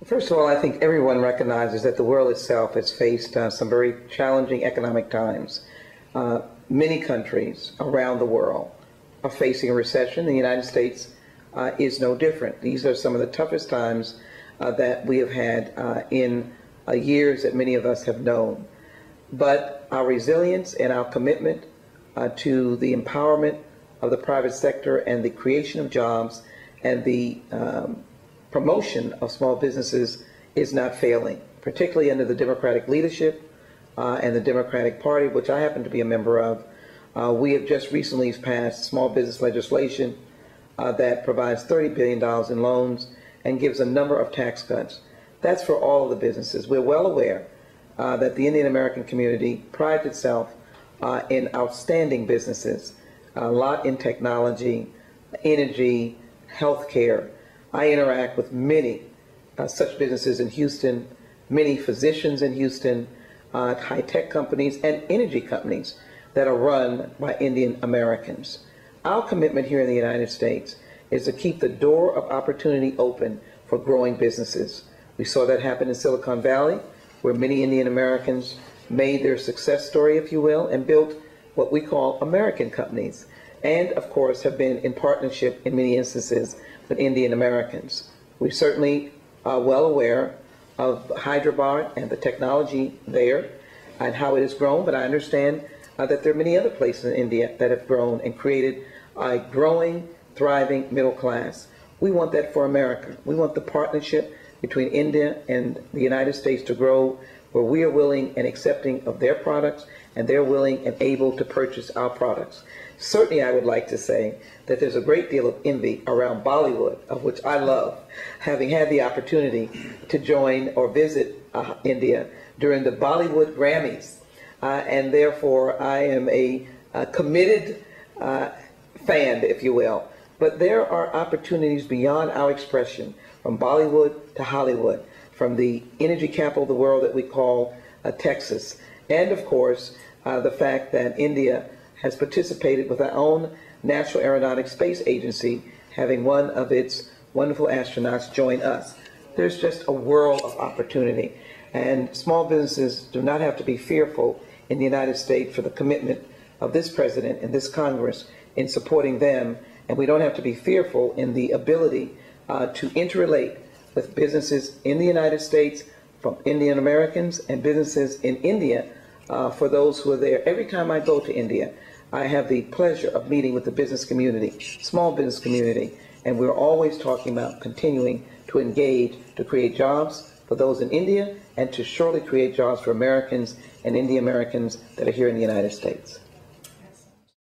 First of all, I think everyone recognizes that the world itself has faced some very challenging economic times. Many countries around the world are facing a recession. The United States is no different. These are some of the toughest times that we have had in years that many of us have known. But our resilience and our commitment to the empowerment of the private sector and the creation of jobs and the promotion of small businesses is not failing, particularly under the Democratic leadership and the Democratic Party, which I happen to be a member of. We have just recently passed small business legislation that provides $30 billion in loans and gives a number of tax cuts. That's for all of the businesses. We're well aware that the Indian American community prides itself in outstanding businesses, a lot in technology, energy, healthcare. I interact with many such businesses in Houston, many physicians in Houston, high-tech companies and energy companies that are run by Indian Americans. Our commitment here in the United States is to keep the door of opportunity open for growing businesses. We saw that happen in Silicon Valley, where many Indian Americans made their success story, if you will, and built what we call American companies, and of course have been in partnership in many instances with Indian Americans. We certainly are well aware of Hyderabad and the technology there and how it has grown, but I understand that there are many other places in India that have grown and created a growing, thriving middle class. We want that for America. We want the partnership between India and the United States to grow, where we are willing and accepting of their products and they're willing and able to purchase our products. Certainly I would like to say that there's a great deal of envy around Bollywood, of which I love, having had the opportunity to join or visit India during the Bollywood Grammys. And therefore I am a committed fan, if you will. But there are opportunities beyond our expression, from Bollywood to Hollywood, from the energy capital of the world that we call Texas, and of course the fact that India has participated with our own National Aeronautics Space Agency, having one of its wonderful astronauts join us. There's just a world of opportunity, and small businesses do not have to be fearful in the United States for the commitment of this president and this Congress in supporting them, and we don't have to be fearful in the ability to interrelate with businesses in the United States from Indian Americans and businesses in India for those who are there. Every time I go to India, I have the pleasure of meeting with the business community, small business community, and we're always talking about continuing to engage to create jobs for those in India and to surely create jobs for Americans and Indian Americans that are here in the United States.